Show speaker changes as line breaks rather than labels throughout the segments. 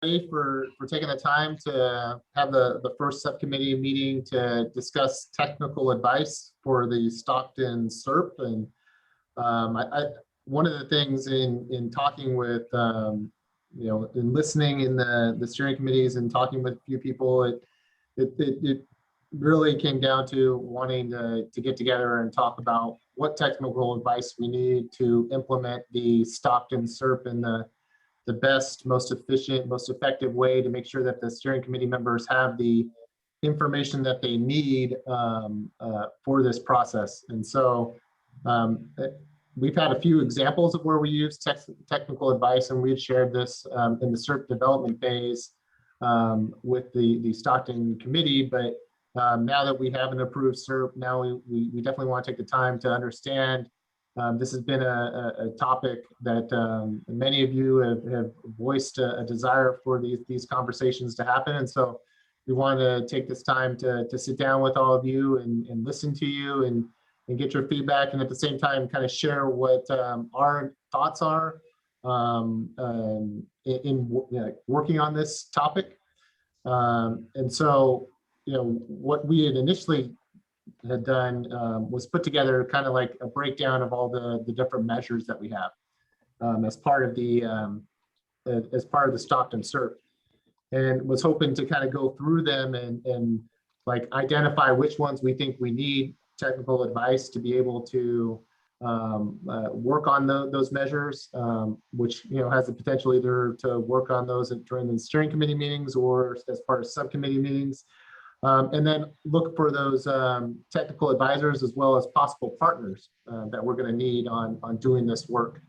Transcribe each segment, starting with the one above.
Ray for taking the time to have the first subcommittee meeting to discuss technical advice for the Stockton SERP. And one of the things in talking with, in listening in the steering committees and talking with a few people, it really came down to wanting to get together and talk about what technical advice we need to implement the Stockton SERP in the best, most efficient, most effective way to make sure that the steering committee members have the information that they need for this process. And so we've had a few examples of where we use technical advice, and we've shared this in the SERP development phase with the Stockton committee. But now that we have an approved SERP, now we definitely want to take the time to understand. This has been a topic that many of you have voiced a desire for these conversations to happen. And so we want to take this time to sit down with all of you and listen to you and get your feedback, and at the same time kind of share what our thoughts are in working on this topic. And so, what we had initially had done was put together kind of like a breakdown of all the different measures that we have as part of the Stockton SERP, and was hoping to kind of go through them and like identify which ones we think we need technical advice to be able to work on those measures, which has the potential either to work on those during the steering committee meetings or as part of subcommittee meetings. And then look for those technical advisors as well as possible partners that we're going to need on doing this work.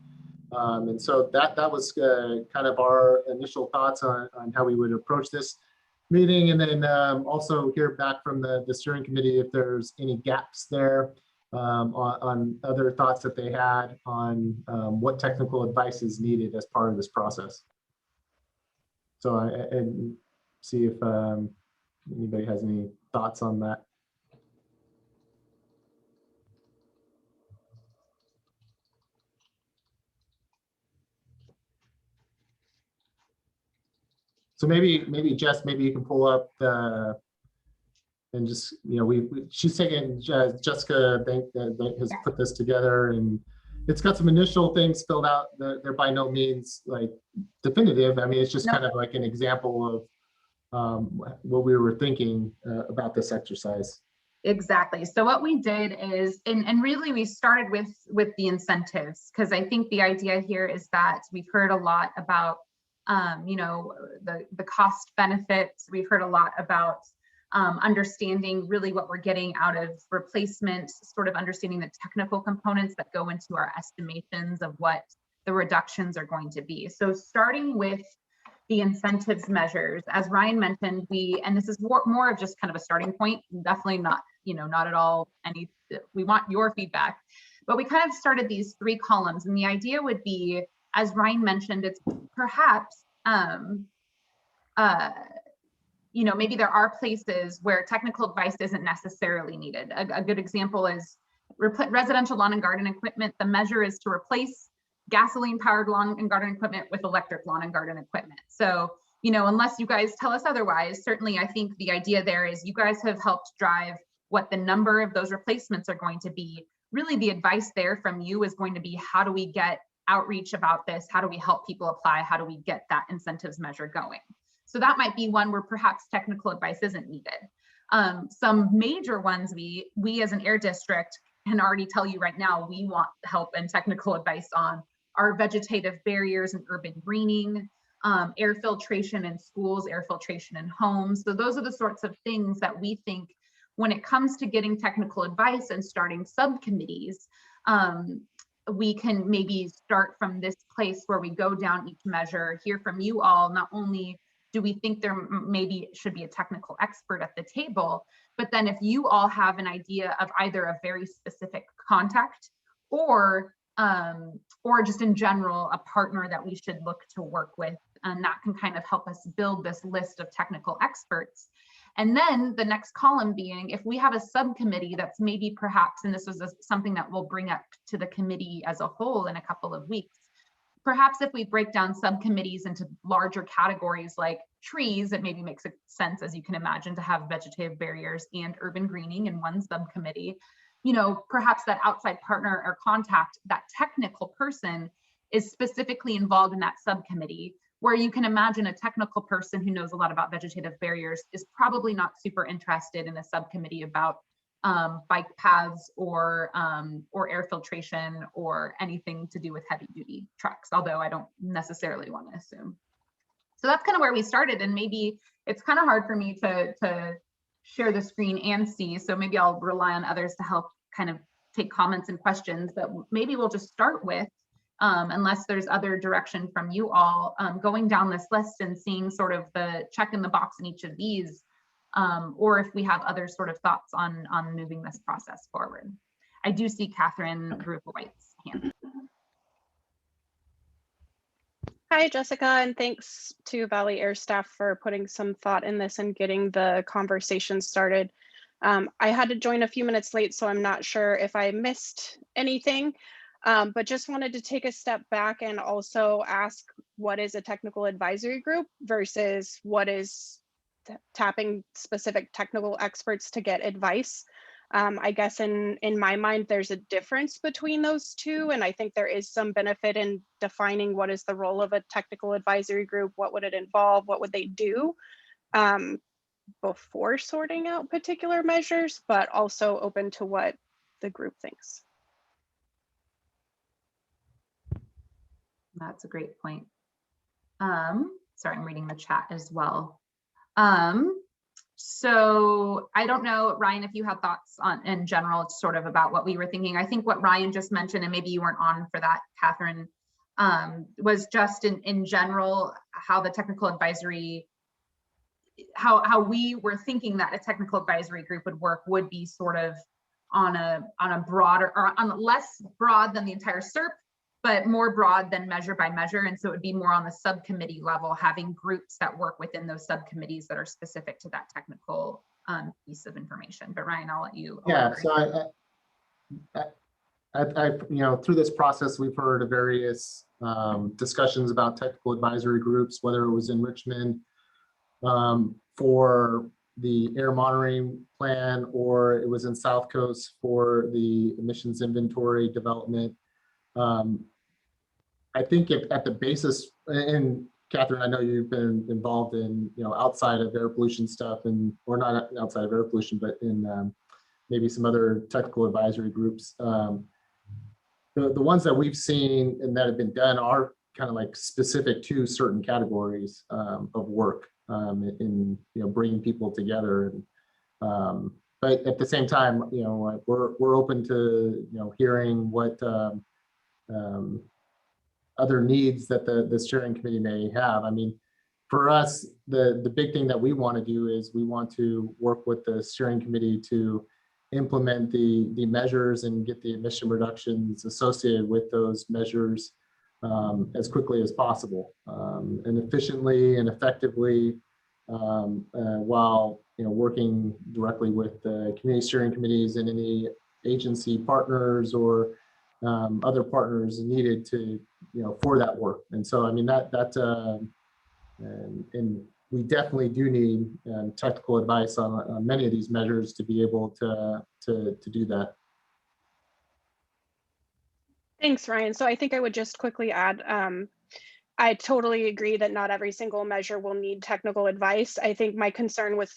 And so that was kind of our initial thoughts on how we would approach this meeting, and then also hear back from the steering committee if there's any gaps there on other thoughts that they had on what technical advice is needed as part of this process. So and see if anybody has any thoughts on that. So maybe Jess, maybe you can pull up and just she's taken Jessica that has put this together, and it's got some initial things filled out. They're by no means like definitive. I mean, it's just kind of like an example of what we were thinking about this exercise.
Exactly. So what we did is, and really we started with the incentives, because I think the idea here is that we've heard a lot about the cost benefits. We've heard a lot about understanding really what we're getting out of replacement, sort of understanding the technical components that go into our estimations of what the reductions are going to be. So starting with the incentives measures, as Ryan mentioned, and this is more of just kind of a starting point, definitely not, not at all we want your feedback, but we kind of started these 3 columns, and the idea would be, as Ryan mentioned, it's perhaps, maybe there are places where technical advice isn't necessarily needed. A good example is residential lawn and garden equipment. The measure is to replace gasoline-powered lawn and garden equipment with electric lawn and garden equipment. So, unless you guys tell us otherwise, certainly I think the idea there is you guys have helped drive what the number of those replacements are going to be. Really, the advice there from you is going to be, how do we get outreach about this? How do we help people apply? How do we get that incentives measure going? So that might be one where perhaps technical advice isn't needed. Some major ones we as an air district can already tell you right now we want help and technical advice on are vegetative barriers and urban greening, air filtration in schools, air filtration in homes. So those are the sorts of things that we think when it comes to getting technical advice and starting subcommittees, we can maybe start from this place where we go down each measure, hear from you all. Not only do we think there maybe should be a technical expert at the table, but then if you all have an idea of either a very specific contact or just in general, a partner that we should look to work with, and that can kind of help us build this list of technical experts. And then the next column being, if we have a subcommittee that's maybe perhaps, and this was something that we'll bring up to the committee as a whole in a couple of weeks, perhaps if we break down subcommittees into larger categories like trees, it maybe makes sense, as you can imagine, to have vegetative barriers and urban greening in one subcommittee. You know, perhaps that outside partner or contact, that technical person, is specifically involved in that subcommittee, where you can imagine a technical person who knows a lot about vegetative barriers is probably not super interested in a subcommittee about bike paths or air filtration or anything to do with heavy duty trucks, although I don't necessarily want to assume. So that's kind of where we started, and maybe it's kind of hard for me to share the screen and see, so maybe I'll rely on others to help kind of take comments and questions, but maybe we'll just start with, unless there's other direction from you all, going down this list and seeing sort of the check in the box in each of these, or if we have other sort of thoughts on moving this process forward. I do see Catherine Grupa-White's hand.
Hi, Jessica, and thanks to Valley Air staff for putting some thought in this and getting the conversation started. I had to join a few minutes late, so I'm not sure if I missed anything, but just wanted to take a step back and also ask, what is a technical advisory group versus what is tapping specific technical experts to get advice? I guess in my mind, there's a difference between those two. And I think there is some benefit in defining what is the role of a technical advisory group, what would it involve, what would they do, before sorting out particular measures, but also open to what the group thinks.
That's a great point. Sorry, I'm reading the chat as well. So I don't know, Ryan, if you have thoughts on in general, sort of about what we were thinking. I think what Ryan just mentioned, and maybe you weren't on for that, Catherine, was just in general, how the technical advisory, how we were thinking that a technical advisory group would work would be sort of on a broader, or on less broad than the entire SERP, but more broad than measure by measure. And so it would be more on the subcommittee level, having groups that work within those subcommittees that are specific to that technical piece of information. But Ryan, I'll let you.
Yeah, so I you know, through this process, we've heard of various discussions about technical advisory groups, whether it was in Richmond for the air monitoring plan, or it was in South Coast for the emissions inventory development. I think if at the basis, and Catherine, I know you've been involved in, you know, outside of air pollution stuff, and or not outside of air pollution, but in maybe some other technical advisory groups. The ones that we've seen and that have been done are kind of like specific to certain categories of work in, you know, bringing people together. And, but at the same time, you know, we're open to, you know, hearing what other needs that the steering committee may have. I mean, for us, the big thing that we want to do is we want to work with the steering committee to implement the measures and get the emission reductions associated with those measures as quickly as possible and efficiently and effectively, while, you know, working directly with the community steering committees and any agency partners or other partners needed to, you know, for that work. And so, I mean, and we definitely do need technical advice on many of these measures to be able to do that.
Thanks, Ryan. So I think I would just quickly add, I totally agree that not every single measure will need technical advice. I think my concern with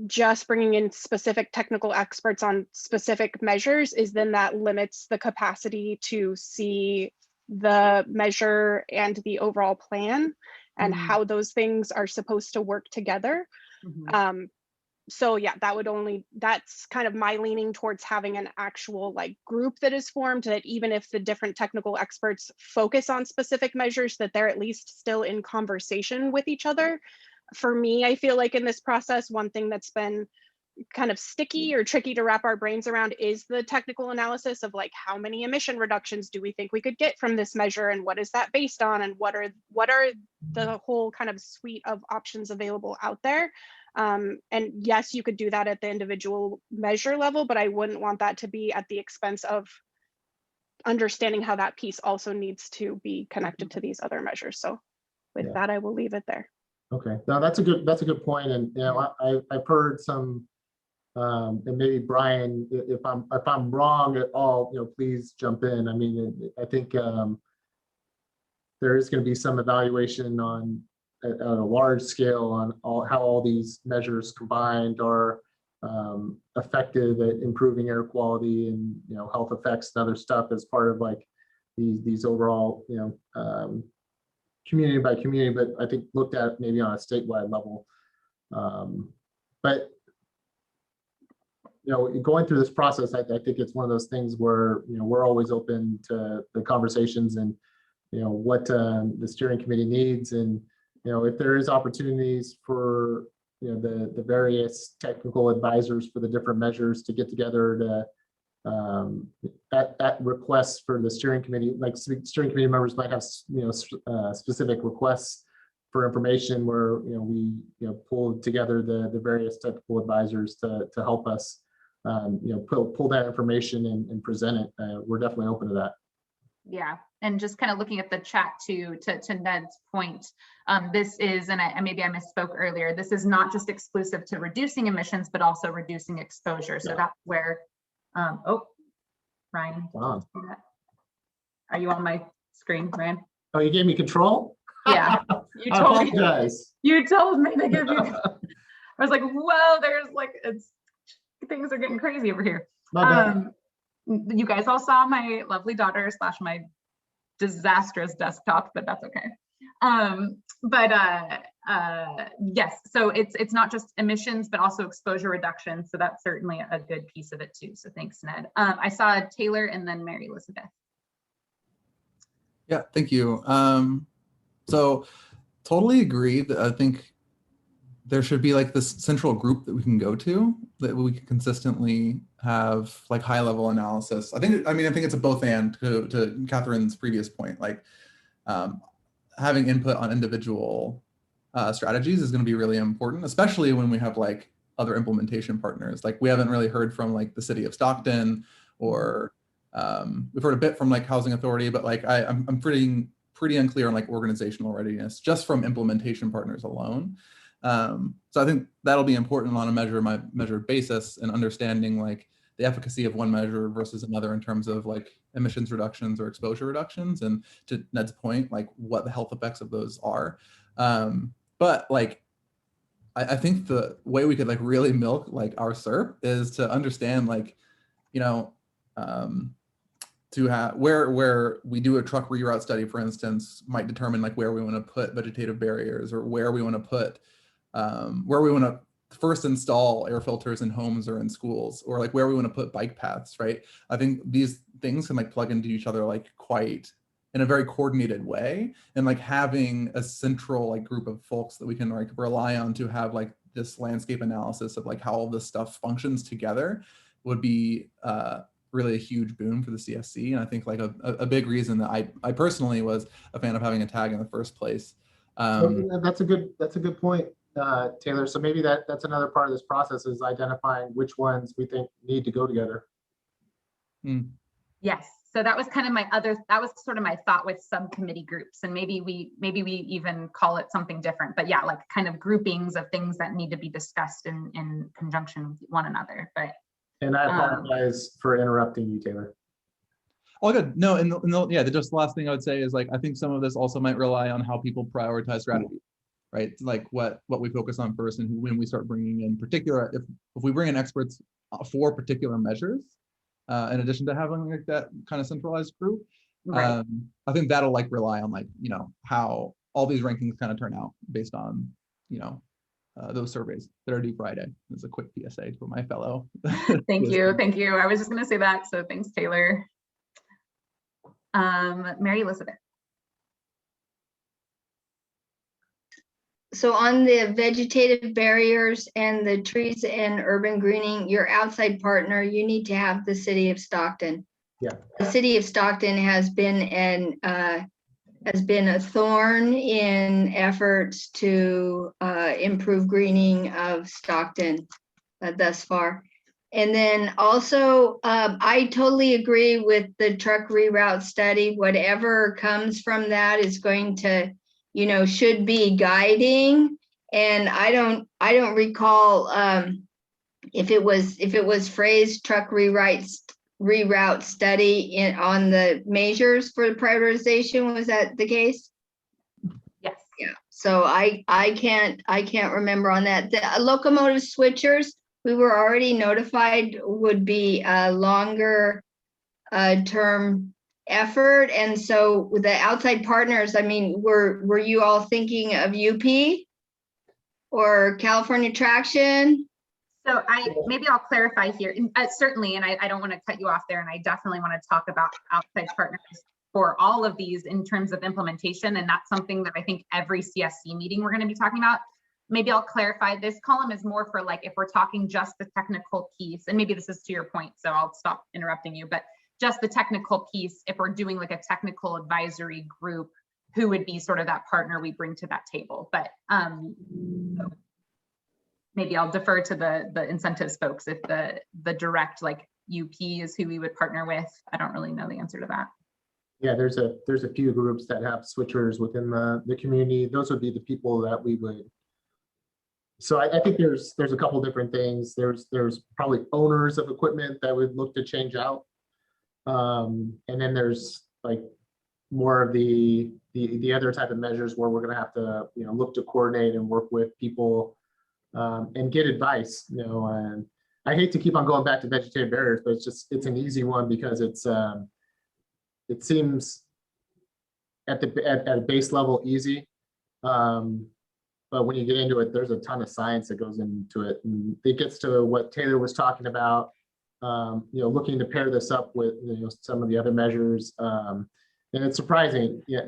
just bringing in specific technical experts on specific measures is then that limits the capacity to see the measure and the overall plan and how those things are supposed to work together. So yeah, that's kind of my leaning towards having an actual like group that is formed, that even if the different technical experts focus on specific measures, that they're at least still in conversation with each other. For me, I feel like in this process, one thing that's been kind of sticky or tricky to wrap our brains around is the technical analysis of like, how many emission reductions do we think we could get from this measure, and what is that based on, and what are the whole kind of suite of options available out there. And yes, you could do that at the individual measure level, but I wouldn't want that to be at the expense of understanding how that piece also needs to be connected to these other measures. So with
Yeah.
that, I will leave it there.
Okay, now that's a good point. And you know, I've heard some, and maybe Brian, if I'm wrong at all, you know, please jump in. I mean, I think there is going to be some evaluation on at a large scale on how all these measures combined are effective at improving air quality and, you know, health effects and other stuff as part of like these overall, you know, community by community, but I think looked at maybe on a statewide level. But you know, going through this process, I think it's one of those things where, you know, we're always open to the conversations and, you know, what the steering committee needs. And, you know, if there is opportunities for, you know, the various technical advisors for the different measures to get together to at requests for the steering committee, like steering committee members might have, you know, specific requests for information where, you know, we, you know, pull together the various technical advisors to help us, you know, pull that information and present it. We're definitely open to that.
Yeah, and just kind of looking at the chat too, to Ned's point, this is, and maybe I misspoke earlier, this is not just exclusive to reducing emissions, but also reducing exposure. So that's where, oh, Ryan,
Wow.
are you on my screen, Ryan?
Oh, you gave me control?
Yeah, you told me. You told me to give you. I was like, whoa, there's like, things are getting crazy over here. You guys all saw my lovely daughter / my disastrous desktop, but that's okay. Yes, so it's not just emissions, but also exposure reduction. So that's certainly a good piece of it too. So thanks, Ned. I saw Taylor and then Mary Elizabeth.
Yeah, thank you. So totally agree that I think there should be like this central group that we can go to, that we can consistently have like high level analysis. I think it's a both and to Catherine's previous point, like having input on individual strategies is going to be really important, especially when we have like other implementation partners. Like we haven't really heard from like the city of Stockton, or we've heard a bit from like Housing Authority, but like I'm pretty unclear on like organizational readiness just from implementation partners alone. So I think that'll be important on a measured basis, and understanding like the efficacy of one measure versus another in terms of like emissions reductions or exposure reductions, and to Ned's point, like what the health effects of those are. But like, I think the way we could like really milk like our SERP is to understand like, you know, to have where we do a truck reroute study, for instance, might determine like where we want to put vegetative barriers, or where we want to put where we want to first install air filters in homes or in schools, or like where we want to put bike paths, right? I think these things can like plug into each other like quite in a very coordinated way, and like having a central like group of folks that we can like rely on to have like this landscape analysis of like how all this stuff functions together would be really a huge boon for the CSC. And I think like a big reason that I personally was a fan of having a tag in the first place.
That's a good point, Taylor. So maybe that's another part of this process, is identifying which ones we think need to go together.
Yes. So that was kind of that was sort of my thought with subcommittee groups, and maybe we even call it something different, but yeah, like kind of groupings of things that need to be discussed in conjunction with one another. But
and I apologize for interrupting you, Taylor.
Oh, good. No, and yeah, just the last thing I would say is like, I think some of this also might rely on how people prioritize strategy, right? Like what we focus on first, and when we start bringing in particular, if we bring in experts for particular measures, in addition to having like that kind of centralized group,
right.
I think that'll like rely on like, you know, how all these rankings kind of turn out based on, you know, those surveys that are due Friday. As a quick PSA to my fellow.
Thank you. I was just going to say that. So thanks, Taylor. Mary Elizabeth.
So on the vegetative barriers and the trees and urban greening, your outside partner, you need to have the city of Stockton.
Yeah.
The city of Stockton has been a thorn in efforts to improve greening of Stockton thus far. And then also, I totally agree with the truck reroute study. Whatever comes from that is going to, should be guiding. And I don't recall if it was phrased truck reroute study on the measures for the prioritization. Was that the case?
Yes.
Yeah. So I can't remember on that. The locomotive switchers, we were already notified would be a longer term effort. And so with the outside partners, I mean, were you all thinking of UP or California Traction?
So maybe I'll clarify here, certainly, and I don't want to cut you off there, and I definitely want to talk about outside partners for all of these in terms of implementation, and that's something that I think every CSC meeting we're going to be talking about. Maybe I'll clarify, this column is more for like, if we're talking just the technical piece, and maybe this is to your point, so I'll stop interrupting you, but just the technical piece, if we're doing like a technical advisory group, who would be sort of that partner we bring to that table. But so maybe I'll defer to the incentives folks if the direct like UP is who we would partner with. I don't really know the answer to that.
Yeah, there's a few groups that have switchers within the community. Those would be the people that we would. So I think there's a couple different things. There's probably owners of equipment that would look to change out. And then there's like more of the other type of measures where we're going to have to, look to coordinate and work with people and get advice, and I hate to keep on going back to vegetative barriers, but it's an easy one because it seems at a base level easy. But when you get into it, there's a ton of science that goes into it. And it gets to what Taylor was talking about, looking to pair this up with, some of the other measures. And it's surprising. Yeah,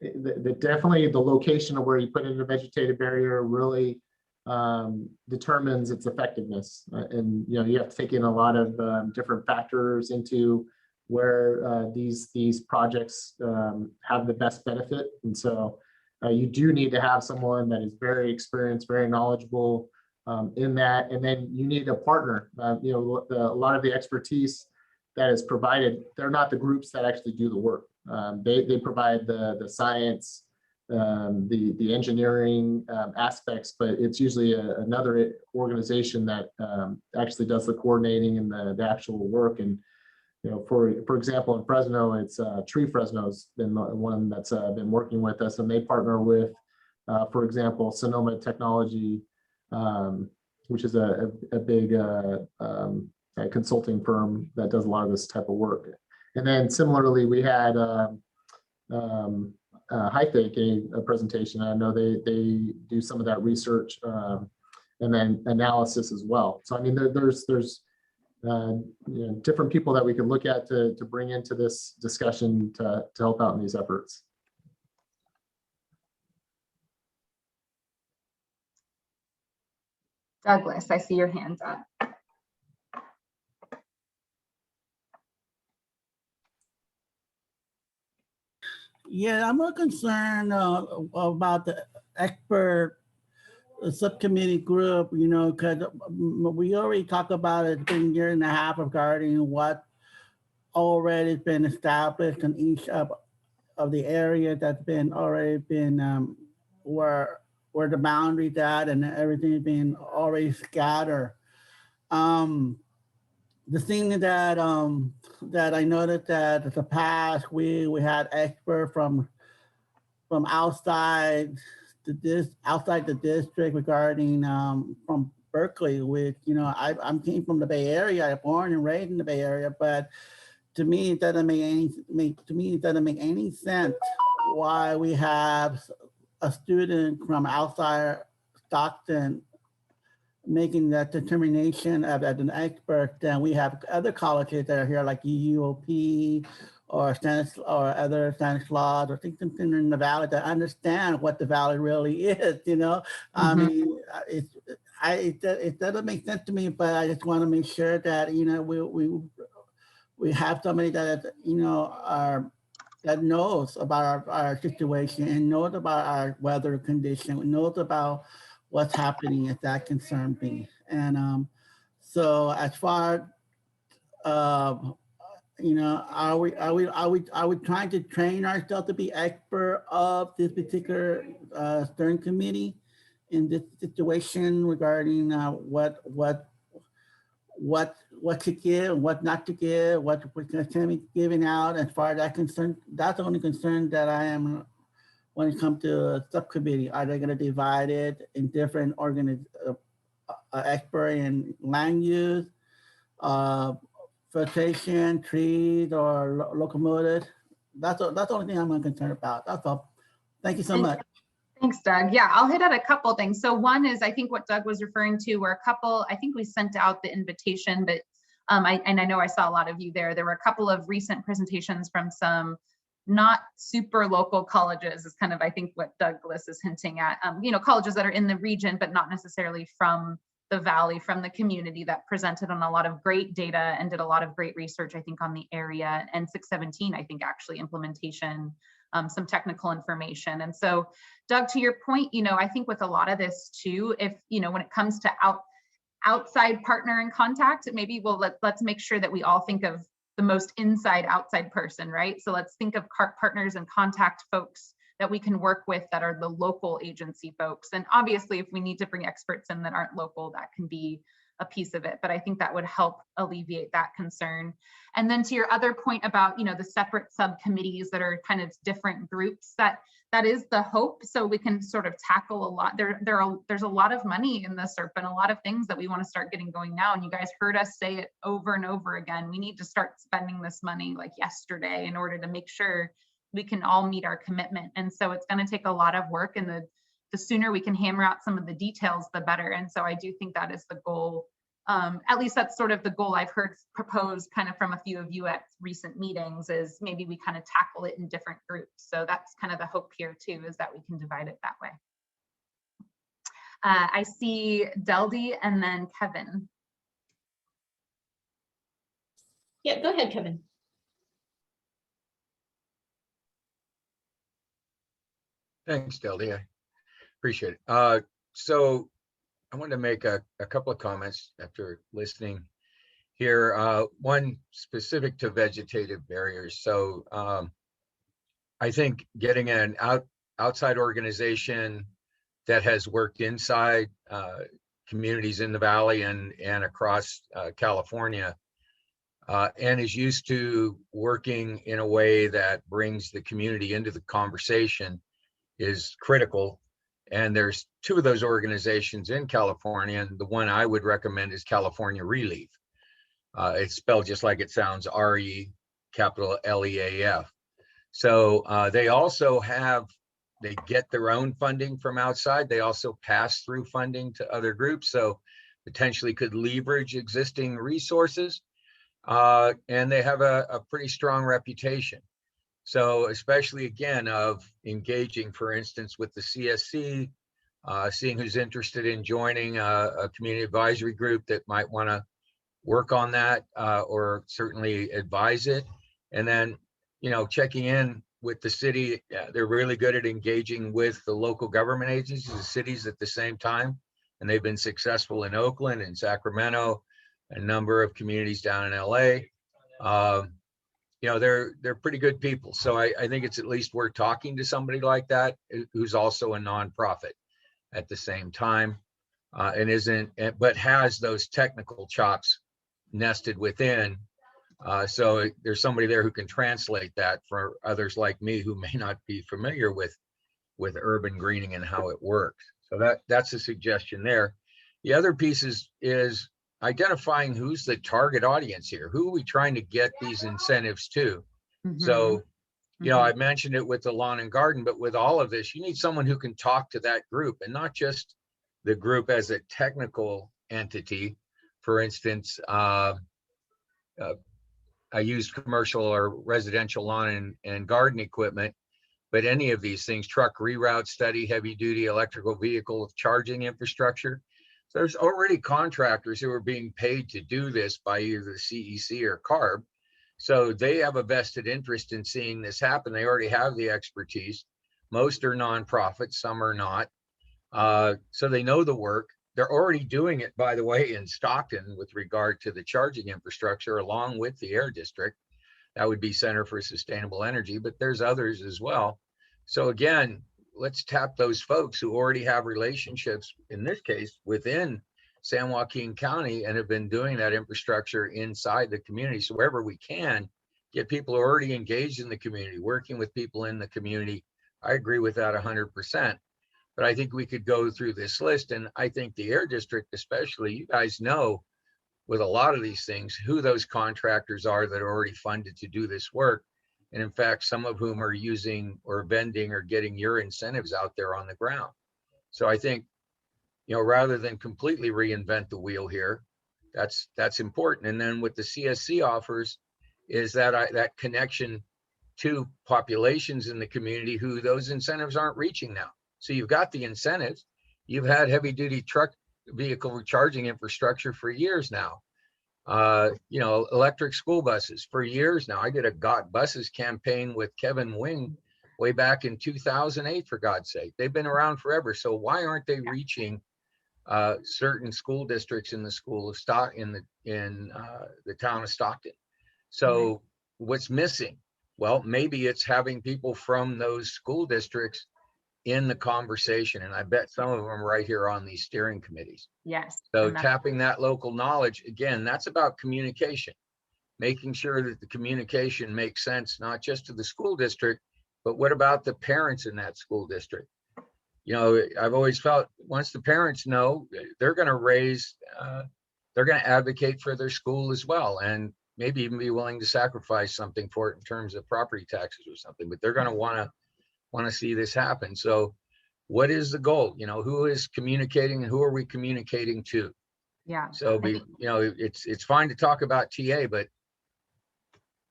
definitely the location of where you put in a vegetative barrier really determines its effectiveness. And, you have to take in a lot of different factors into where these projects have the best benefit. And so you do need to have someone that is very experienced, very knowledgeable in that. And then you need a partner. A lot of the expertise that is provided, they're not the groups that actually do the work. They provide the science, the engineering aspects, but it's usually another organization that actually does the coordinating and the actual work. And for example, in Fresno, it's Tree Fresno's been the one that's been working with us, and they partner with, for example, Sonoma Technology, which is a big consulting firm that does a lot of this type of work. And then similarly, we had Hythake gave a presentation. I know they do some of that research and then analysis as well. So I mean, there's different people that we could look at to bring into this discussion to help out in these efforts.
Douglas, I see your hands up.
Yeah, I'm more concerned about the expert subcommittee group, because we already talked about it. It's been a year and a half regarding what already has been established in each of the areas that's already been where the boundaries at and everything's been already scattered. The thing that I noticed that in the past we had experts from outside the district regarding from Berkeley, which I'm came from the Bay Area. I was born and raised in the Bay Area, but to me it doesn't make any sense why we have a student from outside Stockton making that determination as an expert. Then we have other colleges that are here like UUOP or other Stanislaus or something in the valley that understand what the valley really is. I mean, it doesn't make sense to me, but I just want to make sure that we have somebody that that knows about our situation and knows about our weather condition, knows about what's happening if that concerns me. And So as far, you know, are we trying to train ourselves to be expert of this particular steering committee in this situation regarding what to give and what not to give, what can be given out as far as that concern? That's the only concern that I am when it comes to a subcommittee. Are they going to divide it in different expert in land use, filtration, trees, or locomotives? That's the only thing I'm concerned about. That's all. Thank you so much.
Thanks, Doug. Yeah, I'll hit at a couple things. So one is, I think what Doug was referring to were a couple, I think we sent out the invitation, but I know I saw a lot of you there. There were a couple of recent presentations from some not super local colleges is kind of, I think, what Douglas is hinting at. You know, colleges that are in the region, but not necessarily from the Valley, from the community, that presented on a lot of great data and did a lot of great research, I think, on the area, and 617, I think, actually implementation, some technical information. And so, Doug, to your point, you know, I think with a lot of this too, if, you know, when it comes to outside partner and contact, maybe let's make sure that we all think of the most inside outside person, right? So let's think of partners and contact folks that we can work with that are the local agency folks. And obviously, if we need to bring experts in that aren't local, that can be a piece of it. But I think that would help alleviate that concern. And then to your other point about, you know, the separate subcommittees that are kind of different groups, that is the hope. So we can sort of tackle a lot. There's a lot of money in the SERP and a lot of things that we want to start getting going now. And you guys heard us say it over and over again. We need to start spending this money like yesterday in order to make sure we can all meet our commitment. And so it's going to take a lot of work, and the sooner we can hammer out some of the details, the better. And so I do think that is the goal. At least that's sort of the goal I've heard proposed kind of from a few of you at recent meetings, is maybe we kind of tackle it in different groups. So that's kind of the hope here too, is that we can divide it that way. I see Deldy and then Kevin.
Yeah, go ahead, Kevin.
Thanks, Deldy. I appreciate it. So I wanted to make a couple of comments after listening here. One specific to vegetative barriers. So I think getting an outside organization that has worked inside communities in the Valley and across California and is used to working in a way that brings the community into the conversation is critical. And there's two of those organizations in California, and the one I would recommend is California Relief. It's spelled just like it sounds, RE capital LEAF. So they also they get their own funding from outside. They also pass through funding to other groups, so potentially could leverage existing resources. And they have a pretty strong reputation. So especially, again, of engaging, for instance, with the CSC, seeing who's interested in joining a community advisory group that might want to work on that or certainly advise it. And then, you know, checking in with the city. They're really good at engaging with the local government agencies, the cities at the same time. And they've been successful in Oakland and Sacramento, a number of communities down in LA. You know, they're pretty good people. So I think it's at least worth talking to somebody like that who's also a nonprofit at the same time but has those technical chops nested within. So there's somebody there who can translate that for others like me who may not be familiar with urban greening and how it works. So that's a suggestion there. The other piece is identifying who's the target audience here. Who are we trying to get these incentives to? Mm-hmm. So, you know, I mentioned it with the lawn and garden, but with all of this, you need someone who can talk to that group and not just the group as a technical entity. For instance, I used commercial or residential lawn and garden equipment, but any of these things, truck reroute study, heavy duty electrical vehicle charging infrastructure. So there's already contractors who are being paid to do this by either the CEC or CARB. So they have a vested interest in seeing this happen. They already have the expertise. Most are nonprofits, some are not. So they know the work. they're already doing it, by the way, in Stockton with regard to the charging infrastructure along with the air district. That would be Center for Sustainable Energy, but there's others as well. So again, let's tap those folks who already have relationships, in this case, within San Joaquin County and have been doing that infrastructure inside the community. So wherever we can, get people already engaged in the community, working with people in the community. I agree with that 100%. But I think we could go through this list, and I think the air district, especially, you guys know with a lot of these things, who those contractors are that are already funded to do this work. And in fact, some of whom are using or vending or getting your incentives out there on the ground. So I think, you know, rather than completely reinvent the wheel here, that's important. And then what the CSC offers is that that connection to populations in the community who those incentives aren't reaching now. So you've got the incentives. You've had heavy duty truck vehicle charging infrastructure for years now. You know, electric school buses for years now. I did a Got Buses campaign with Kevin Wing way back in 2008, for God's sake. They've been around forever. So why aren't they reaching certain school districts in the school of in the town of Stockton? So what's missing? Well, maybe it's having people from those school districts in the conversation. And I bet some of them are right here on these steering committees.
Yes.
So tapping that local knowledge, again, that's about communication, making sure that the communication makes sense, not just to the school district, but what about the parents in that school district? You know, I've always felt once the parents know, they're going to advocate for their school as well. And maybe even be willing to sacrifice something for it in terms of property taxes or something, but they're going to want to see this happen. So what is the goal? You know, who is communicating and who are we communicating to?
Yeah.
So you know, it's fine to talk about TA, but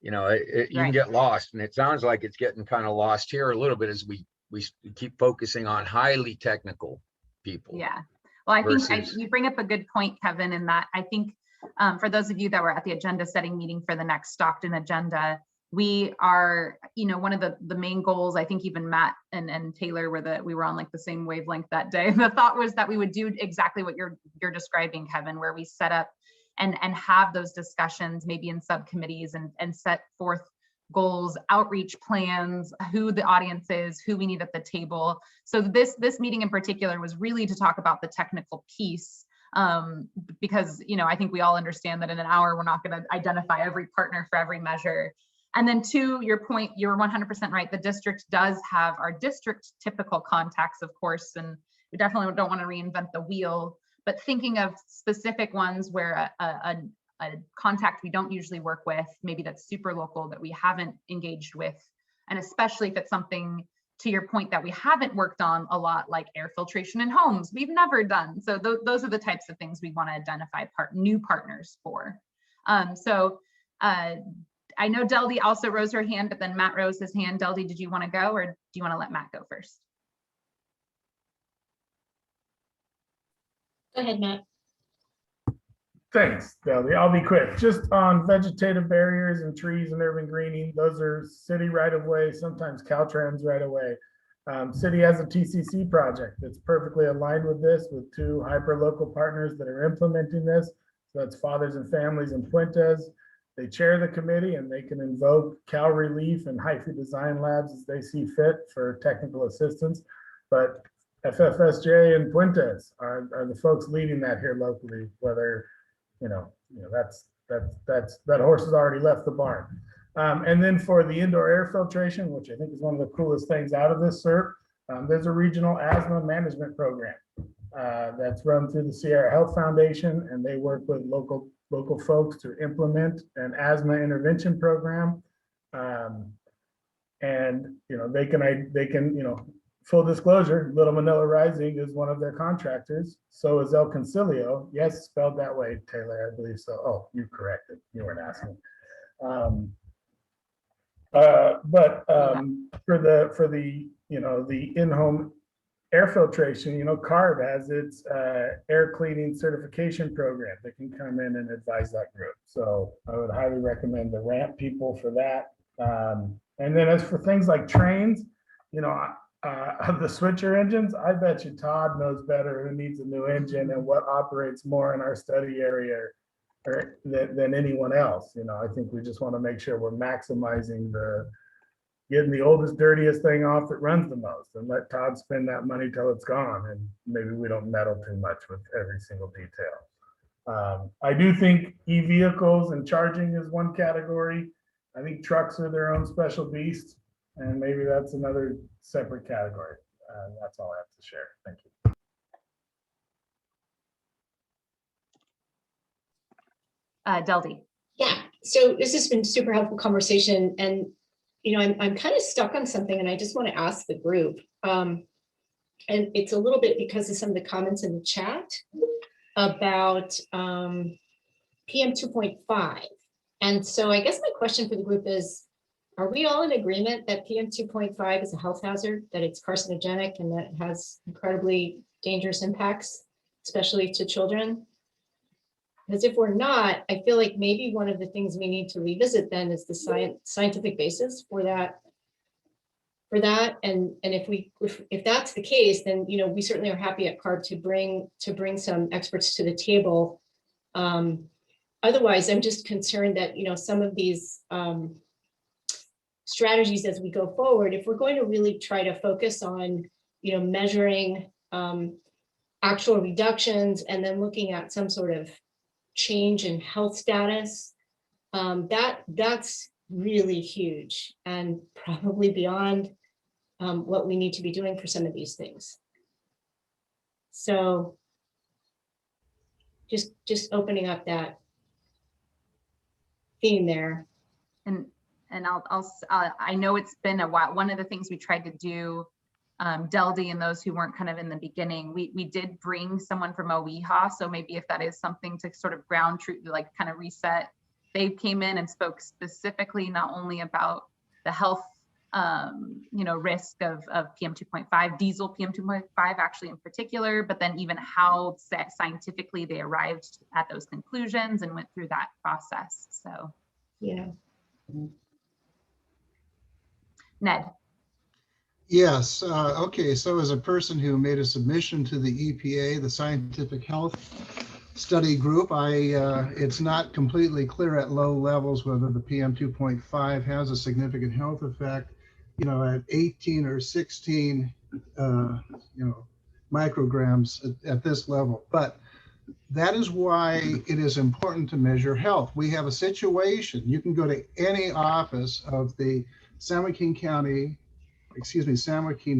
you know, you can get lost, and it sounds like it's getting kind of lost here a little bit as we keep focusing on highly technical people.
Yeah. Well, I think you bring up a good point, Kevin, in that I think for those of you that were at the agenda setting meeting for the next Stockton agenda, we are, you know, one of the main goals, I think even Matt and Taylor we were on like the same wavelength that day. The thought was that we would do exactly what you're describing, Kevin, where we set up and have those discussions maybe in subcommittees and set forth goals, outreach plans, who the audience is, who we need at the table. So this meeting in particular was really to talk about the technical piece, because, you know, I think we all understand that in an hour, we're not going to identify every partner for every measure. And then to your point, you're 100% right. The district does have our district typical contacts, of course, and we definitely don't want to reinvent the wheel, but thinking of specific ones where a contact we don't usually work with, maybe that's super local that we haven't engaged with, and especially if it's something, to your point, that we haven't worked on a lot, like air filtration in homes, we've never done. So those are the types of things we want to identify new partners for. I know Deldy also rose her hand, but then Matt rose his hand. Deldy, did you want to go, or do you want to let Matt go first?
Go ahead, Matt.
Thanks, Deldy. I'll be quick. Just on vegetative barriers and trees and urban greening, those are city right of way, sometimes Caltrans right of way. City has a TCC project that's perfectly aligned with this, with 2 hyper local partners that are implementing this. So that's Fathers and Families in Fuentes. They chair the committee and they can invoke Cal Relief and HIFU Design Labs as they see fit for technical assistance. But FFSJ and Fuentes are the folks leading that here locally, whether, you know, that horse has already left the barn. And then for the indoor air filtration, which I think is one of the coolest things out of this SERP, there's a regional asthma management program that's run through the Sierra Health Foundation, and they work with local folks to implement an asthma intervention program. And, you know, they can, you know, full disclosure, Little Manila Rising is one of their contractors. So is El Concilio. Yes, spelled that way, Taylor, I believe so. Oh, you corrected. You weren't asking. For the you know, the in-home air filtration, you know, CARB has its air cleaning certification program that can come in and advise that group. So I would highly recommend the ramp people for that. And then as for things like trains, you know, Of the switcher engines, I bet you Todd knows better who needs a new engine and what operates more in our study area or than anyone else. You know, I think we just want to make sure we're maximizing getting the oldest, dirtiest thing off that runs the most, and let Todd spend that money till it's gone. And maybe we don't meddle too much with every single detail. I do think e-vehicles and charging is one category. I think trucks are their own special beast, and maybe that's another separate category. That's all I have to share. Thank you.
Deldy.
Yeah, so this has been super helpful conversation, and you know, I'm kind of stuck on something, and I just want to ask the group. And it's a little bit because of some of the comments in the chat about PM 2.5. And so I guess my question for the group is, are we all in agreement that PM 2.5 is a health hazard, that it's carcinogenic, and that it has incredibly dangerous impacts, especially to children? Because if we're not, I feel like maybe one of the things we need to revisit then is the scientific basis for that. And if that's the case, then you know, we certainly are happy at CARB to bring some experts to the table. Otherwise, I'm just concerned that, you know, some of these strategies as we go forward, if we're going to really try to focus on, you know, measuring actual reductions and then looking at some sort of change in health status, that's really huge and probably beyond what we need to be doing for some of these things. So just opening up that theme there.
And I know it's been a while. One of the things we tried to do, Deldy and those who weren't kind of in the beginning, we did bring someone from OEHA. So maybe if that is something to sort of ground truth, like kind of reset, they came in and spoke specifically not only about the health, you know, risk of PM 2.5, diesel PM 2.5 actually in particular, but then even how scientifically they arrived at those conclusions and went through that process. So
yeah.
Ned.
Yes. Okay. So as a person who made a submission to the EPA, the Scientific Health Study Group, it's not completely clear at low levels whether the PM 2.5 has a significant health effect. You know, at 18 or 16, you know, micrograms at this level. But that is why it is important to measure health. We have a situation. You can go to any office of the San Joaquin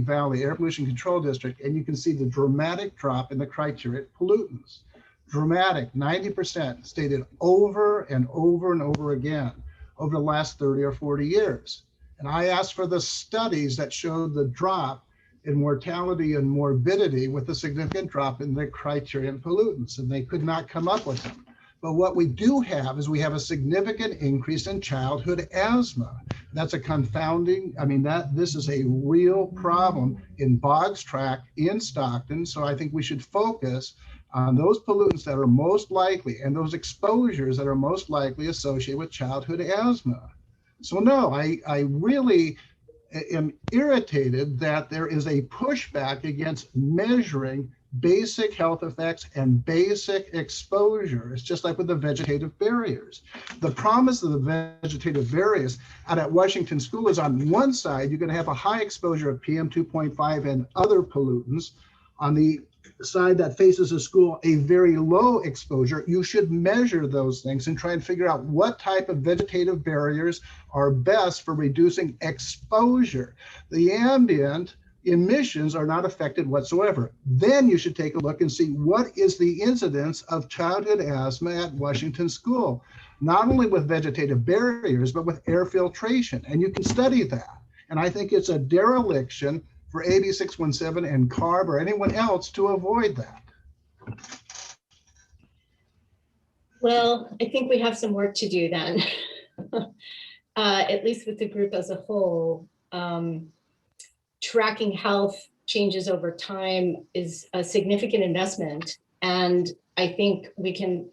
Valley Air Pollution Control District, and you can see the dramatic drop in the criteria pollutants. Dramatic, 90% stated over and over and over again over the last 30 or 40 years. And I asked for the studies that showed the drop in mortality and morbidity with a significant drop in the criterion pollutants, and they could not come up with them. But what we do have is we have a significant increase in childhood asthma. That's a confounding, I mean, this is a real problem in Boggs Tract in Stockton. So I think we should focus on those pollutants that are most likely and those exposures that are most likely associated with childhood asthma. So no, I really am irritated that there is a pushback against measuring basic health effects and basic exposure. It's just like with the vegetative barriers. The promise of the vegetative barriers out at Washington School is on one side, you're going to have a high exposure of PM 2.5 and other pollutants. On the side that faces a school, a very low exposure. You should measure those things and try and figure out what type of vegetative barriers are best for reducing exposure. The ambient emissions are not affected whatsoever. Then you should take a look and see what is the incidence of childhood asthma at Washington School, not only with vegetative barriers, but with air filtration. And you can study that. And I think it's a dereliction for AB 617 and CARB or anyone else to avoid that.
Well, I think we have some work to do then, at least with the group as a whole. Tracking health changes over time is a significant investment. And I think we can,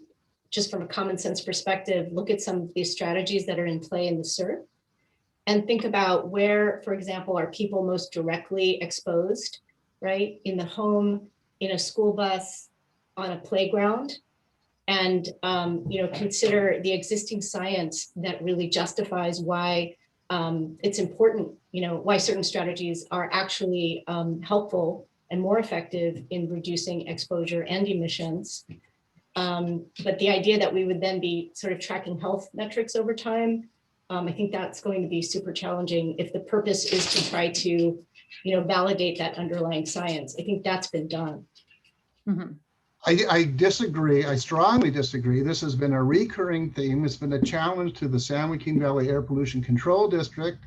just from a common sense perspective, look at some of these strategies that are in play in the SERP and think about where, for example, are people most directly exposed, right? In the home, in a school bus, on a playground, and consider the existing science that really justifies why it's important, why certain strategies are actually helpful and more effective in reducing exposure and emissions. But the idea that we would then be sort of tracking health metrics over time, I think that's going to be super challenging if the purpose is to try to, validate that underlying science. I think that's been done.
Mm-hmm.
I disagree. I strongly disagree. This has been a recurring theme. It's been a challenge to the San Joaquin Valley Air Pollution Control District.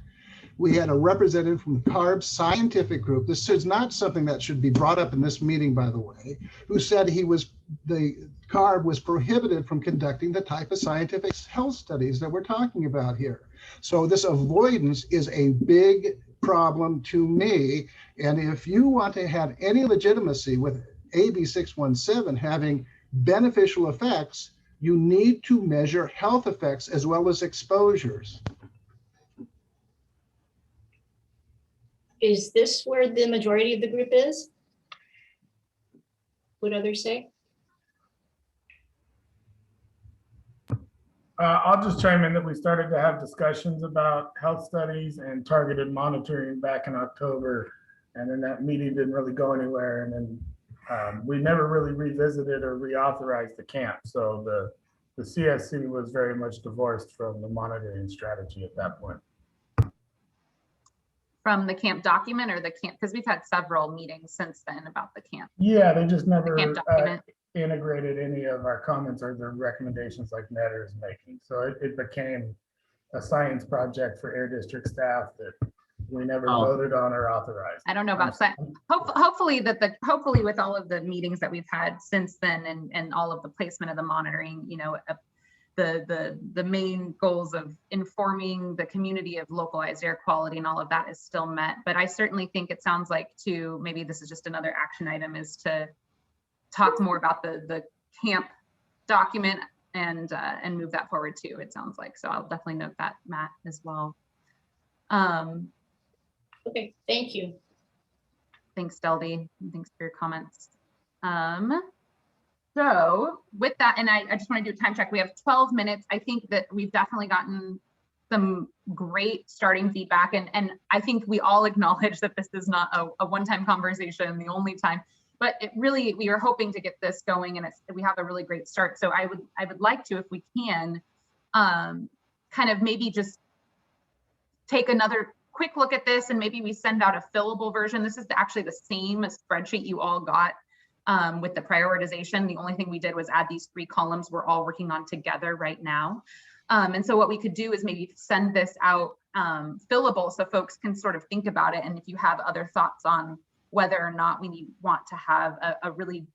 We had a representative from the CARB scientific group. This is not something that should be brought up in this meeting, by the way, who said the CARB was prohibited from conducting the type of scientific health studies that we're talking about here. So this avoidance is a big problem to me. And if you want to have any legitimacy with AB 617 having beneficial effects, you need to measure health effects as well as exposures.
Is this where the majority of the group is? Would others say?
I'll just chime in that we started to have discussions about health studies and targeted monitoring back in October. And then that meeting didn't really go anywhere. And then we never really revisited or reauthorized the camp. So the CSC was very much divorced from the monitoring strategy at that point.
From the camp document or the camp, because we've had several meetings since then about the camp.
Yeah, they just never
Camp document.
integrated any of our comments or the recommendations like Netter is making. So it became a science project for Air District staff that we never voted on or authorized.
I don't know about that. Hopefully with all of the meetings that we've had since then and all of the placement of the monitoring, the main goals of informing the community of localized air quality and all of that is still met. But I certainly think it sounds like maybe this is just another action item, is to talk more about the camp document and move that forward too, it sounds like. So I'll definitely note that, Matt, as well.
Okay, thank you.
Thanks, Delby. Thanks for your comments. So with that, and I just want to do a time check. We have 12 minutes. I think that we've definitely gotten some great starting feedback. And I think we all acknowledge that this is not a one-time conversation, the only time, but we are hoping to get this going, and we have a really great start. So I would like to, if we can, kind of maybe just take another quick look at this, and maybe we send out a fillable version. This is actually the same spreadsheet you all got with the prioritization. The only thing we did was add these 3 columns we're all working on together right now. And so what we could do is maybe send this out fillable so folks can sort of think about it. And if you have other thoughts on whether or not we want to have a really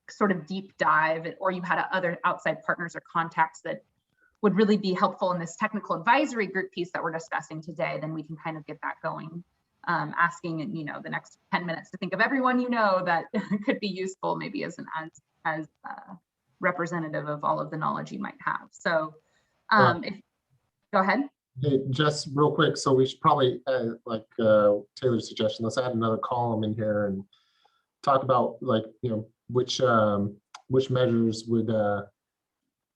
sort of deep dive, or you had other outside partners or contacts that would really be helpful in this technical advisory group piece that we're discussing today, then we can kind of get that going. Asking the next 10 minutes to think of everyone that could be useful, maybe as representative of all of the knowledge you might have. So go ahead.
Hey, just real quick, so we should probably, like Taylor's suggestion, let's add another column in here and talk about which measures would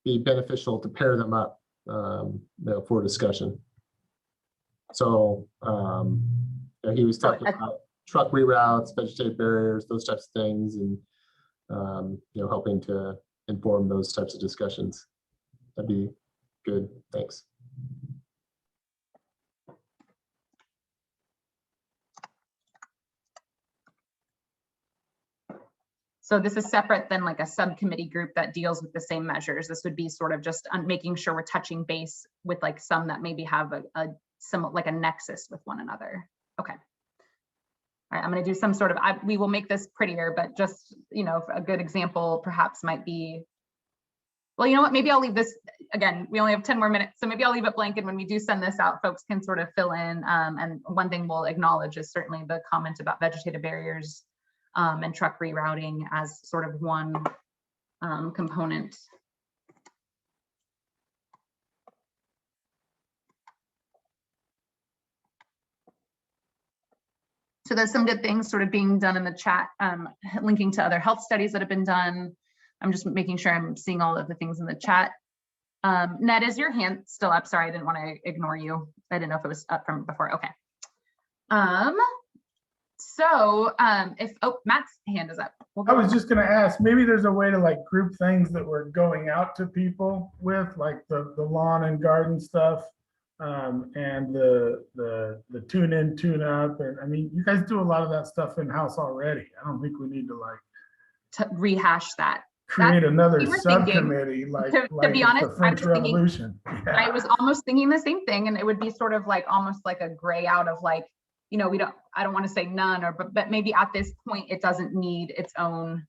be beneficial to pair them up for discussion. So he was talking about truck reroutes, vegetative barriers, those types of things, and helping to inform those types of discussions. That'd be good. Thanks.
So this is separate than like a subcommittee group that deals with the same measures. This would be sort of just making sure we're touching base with like some that maybe have a nexus with one another. Okay. All right, I'm going to do some sort of, we will make this prettier, but just, a good example perhaps might be, well, you know what, maybe I'll leave this, again, we only have 10 more minutes, so maybe I'll leave it blank, and when we do send this out, folks can sort of fill in. And one thing we'll acknowledge is certainly the comment about vegetative barriers and truck rerouting as sort of one component. So there's some good things sort of being done in the chat, linking to other health studies that have been done. I'm just making sure I'm seeing all of the things in the chat. Ned, is your hand still up? Sorry, I didn't want to ignore you. I didn't know if it was up from before. Okay. Matt's hand is up.
I was just gonna ask, maybe there's a way to like group things that we're going out to people with, like the lawn and garden stuff, and the tune in, tune up. And I mean, you guys do a lot of that stuff in-house already. I don't think we need to like
to rehash that.
create another
we were thinking,
subcommittee like
to be
it's
honest,
the French Revolution. Yeah.
I was almost thinking the same thing, and it would be sort of like almost like a gray out of like, you know, I don't want to say none, or but maybe at this point it doesn't need its own,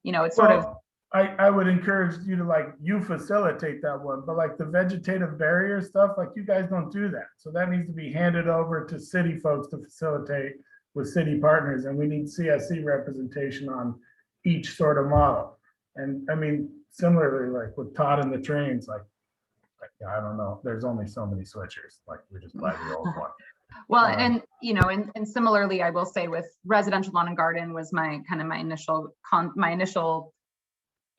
you know, it's sort of.
I would encourage you to like, you facilitate that one, but like the vegetative barrier stuff, like you guys don't do that. So that needs to be handed over to city folks to facilitate with city partners. And we need CSC representation on each sort of model. And I mean, similarly, like with Todd and the trains, like I don't know, there's only so many switchers, like we just buy the old one.
Well, and you know, and similarly, I will say with residential lawn and garden was my kind of my initial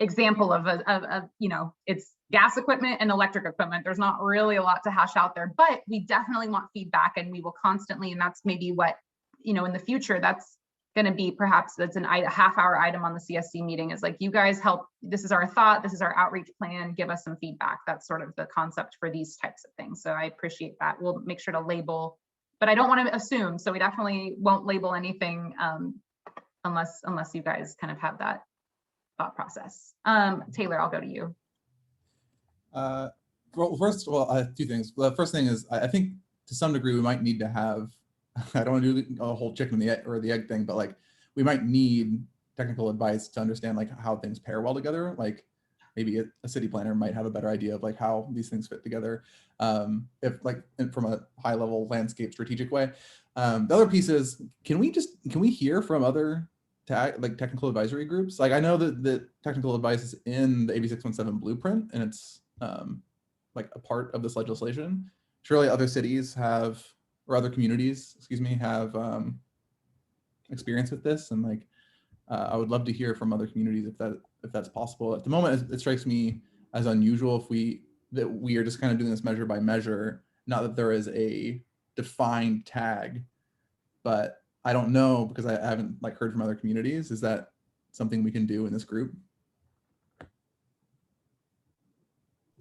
example of you know, it's gas equipment and electric equipment. There's not really a lot to hash out there, but we definitely want feedback, and we will constantly, and that's maybe what, you know, in the future, that's going to be perhaps that's a half-hour item on the CSC meeting is like, you guys help, this is our thought, this is our outreach plan, give us some feedback. That's sort of the concept for these types of things. So I appreciate that. We'll make sure to label, but I don't want to assume, so we definitely won't label anything unless you guys kind of have that thought process. Taylor, I'll go to you.
Well, first of all, two things. The first thing is, I think to some degree we might need to have, I don't want to do a whole chicken or the egg thing, but like we might need technical advice to understand like how things pair well together. Like maybe a city planner might have a better idea of like how these things fit together, if like from a high level landscape strategic way. The other piece is, can we hear from other technical advisory groups? Like I know that the technical advice is in the AB 617 blueprint, and it's like a part of this legislation. Surely other cities have, or other communities, excuse me, have experience with this, and like I would love to hear from other communities if that's possible. At the moment, it strikes me as unusual if we are just kind of doing this measure by measure, not that there is a defined tag, but I don't know, because I haven't like heard from other communities. Is that something we can do in this group?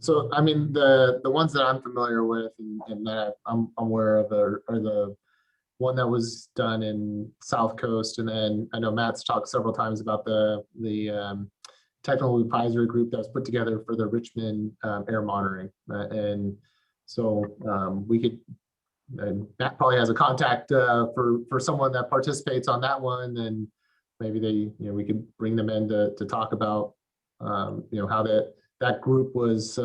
So, I mean, the ones that I'm familiar with and that I'm aware of are the one that was done in South Coast, and then I know Matt's talked several times about the technical advisory group that was put together for the Richmond air monitoring, and so we could. And Matt probably has a contact for someone that participates on that one, and maybe we could bring them in to talk about how that group was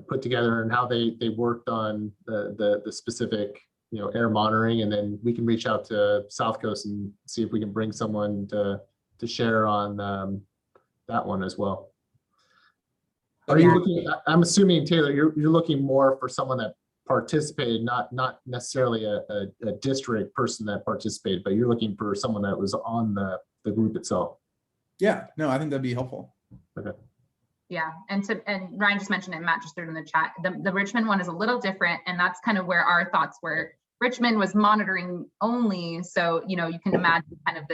put together and how they worked on the specific air monitoring, and then we can reach out to South Coast and see if we can bring someone to share on that one as well. Are you looking? I'm assuming, Taylor, you're looking more for someone that participated, not necessarily a district person that participated, but you're looking for someone that was on the group itself.
Yeah, no, I think that'd be helpful.
Okay.
Yeah, and Ryan just mentioned it, Matt just threw it in the chat. The Richmond one is a little different, and that's kind of where our thoughts were. Richmond was monitoring only, so you can imagine kind of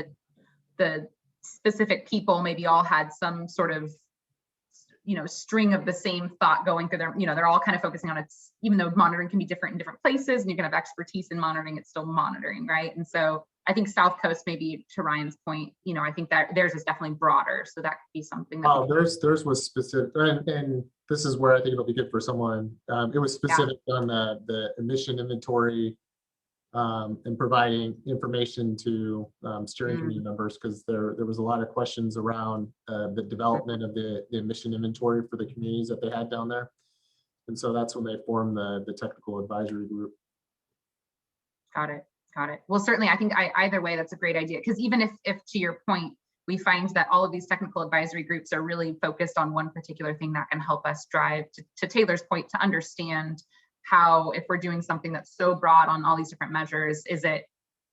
the specific people maybe all had some sort of string of the same thought going through their, they're all kind of focusing on it, even though monitoring can be different in different places and you can have expertise in monitoring, it's still monitoring, right? And so I think South Coast, maybe to Ryan's point, I think that theirs is definitely broader. So that could be something that
theirs was specific, and this is where I think it'll be good for someone. It was specific on the emission inventory and providing information to steering committee members, because there was a lot of questions around the development of the emission inventory for the communities that they had down there. And so that's when they formed the technical advisory group.
Got it. Well, certainly I think either way, that's a great idea, because even if to your point, we find that all of these technical advisory groups are really focused on one particular thing, that can help us drive, to Taylor's point, to understand how, if we're doing something that's so broad on all these different measures, is it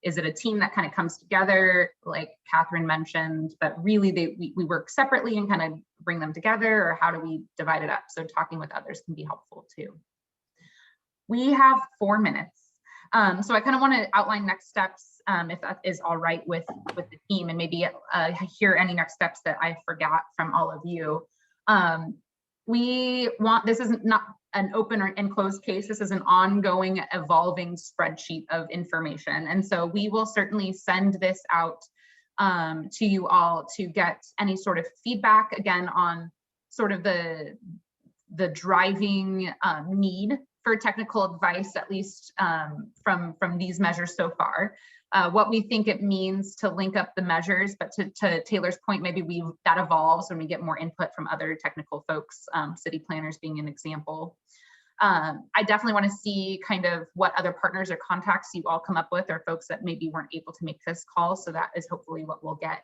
Is it a team that kind of comes together, like Catherine mentioned, but really we work separately and kind of bring them together, or how do we divide it up? So talking with others can be helpful too. We have 4 minutes. So I kind of want to outline next steps, if that is all right with the team, and maybe hear any next steps that I forgot from all of you. This is not an open and closed case. This is an ongoing, evolving spreadsheet of information. And so we will certainly send this out to you all to get any sort of feedback, again, on sort of the driving need for technical advice, at least from these measures so far. What we think it means to link up the measures, but to Taylor's point, maybe that evolves when we get more input from other technical folks, city planners being an example. I definitely want to see kind of what other partners or contacts you all come up with, or folks that maybe weren't able to make this call. So that is hopefully what we'll get.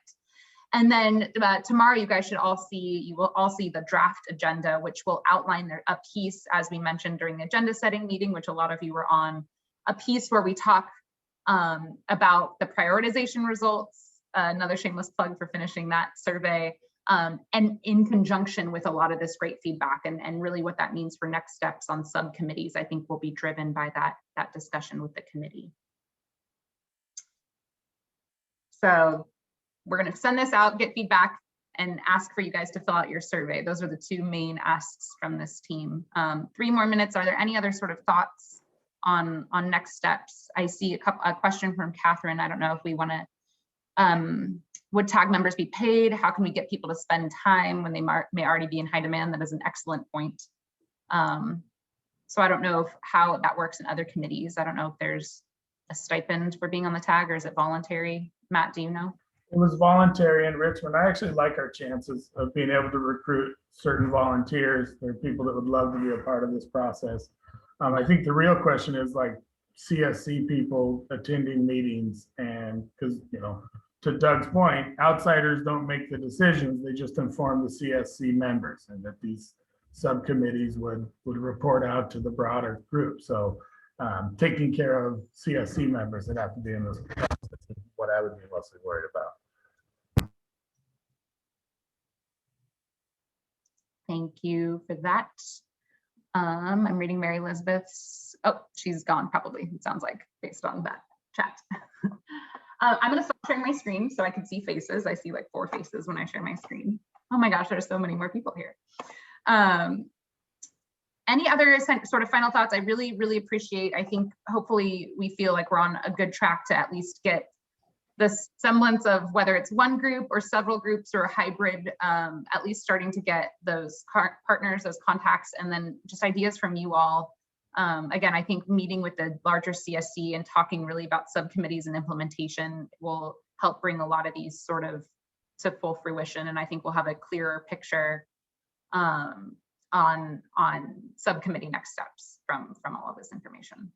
And then tomorrow, you guys should all see, you will all see the draft agenda, which will outline a piece, as we mentioned during the agenda setting meeting, which a lot of you were on, a piece where we talk about the prioritization results, another shameless plug for finishing that survey, and in conjunction with a lot of this great feedback, and really what that means for next steps on subcommittees, I think will be driven by that discussion with the committee. So we're going to send this out, get feedback, and ask for you guys to fill out your survey. Those are the 2 main asks from this team. 3 more minutes. Are there any other sort of thoughts on next steps? I see a question from Catherine. I don't know if we want to, would tag members be paid? How can we get people to spend time when they may already be in high demand? That is an excellent point. So I don't know how that works in other committees. I don't know if there's a stipend for being on the tag, or is it voluntary? Matt, do you know?
It was voluntary in Richmond. I actually like our chances of being able to recruit certain volunteers. There are people that would love to be a part of this process. I think the real question is like CSC people attending meetings, and because, you know, to Doug's point, outsiders don't make the decisions. They just inform the CSC members, and that these subcommittees would report out to the broader group. So taking care of CSC members that have to be in this process is what I would be mostly worried about.
Thank you for that. I'm reading Mary Elizabeth's, oh, she's gone probably, it sounds like, based on that chat. I'm gonna stop sharing my screen so I can see faces. I see like 4 faces when I share my screen. Oh my gosh, there's so many more people here. Any other sort of final thoughts? I really, really appreciate, I think hopefully we feel like we're on a good track to at least get the semblance of whether it's one group or several groups or a hybrid, at least starting to get those partners, those contacts, and then just ideas from you all. Again, I think meeting with the larger CSC and talking really about subcommittees and implementation will help bring a lot of these sort of to full fruition. And I think we'll have a clearer picture on subcommittee next steps from all of this information.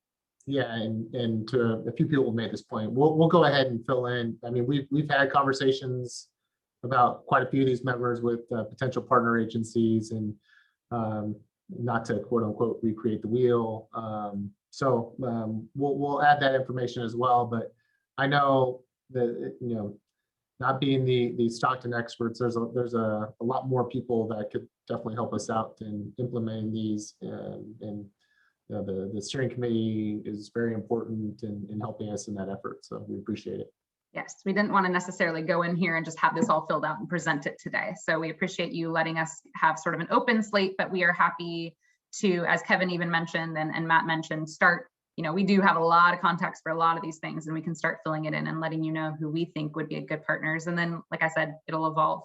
Yeah, and to a few people made this point, we'll go ahead and fill in. I mean, we've had conversations about quite a few of these members with potential partner agencies, and not to quote unquote recreate the wheel. So we'll add that information as well. But I know that, you know, not being the Stockton experts, there's a lot more people that could definitely help us out in implementing these, and you know, the steering committee is very important in helping us in that effort. So we appreciate it.
Yes, we didn't want to necessarily go in here and just have this all filled out and present it today. So we appreciate you letting us have sort of an open slate, but we are happy to, as Kevin even mentioned and Matt mentioned, start, you know, we do have a lot of contacts for a lot of these things, and we can start filling it in and letting you know who we think would be good partners. And then, like I said, it'll evolve.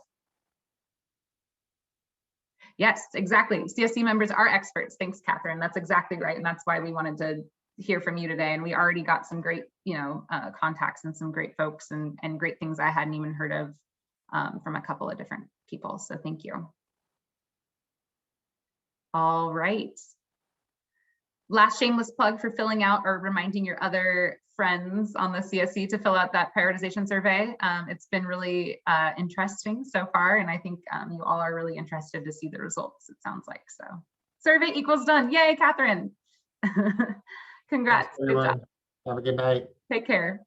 Yes, exactly. CSC members are experts. Thanks, Catherine. That's exactly right. And that's why we wanted to hear from you today. And we already got some great, you know, contacts and some great folks and great things I hadn't even heard of from a couple of different people. So thank you. All right. Last shameless plug for filling out or reminding your other friends on the CSC to fill out that prioritization survey. It's been really interesting so far, and I think you all are really interested to see the results, it sounds like. So survey equals done. Yay, Catherine. Congrats.
Good job. Have a good night.
Take care.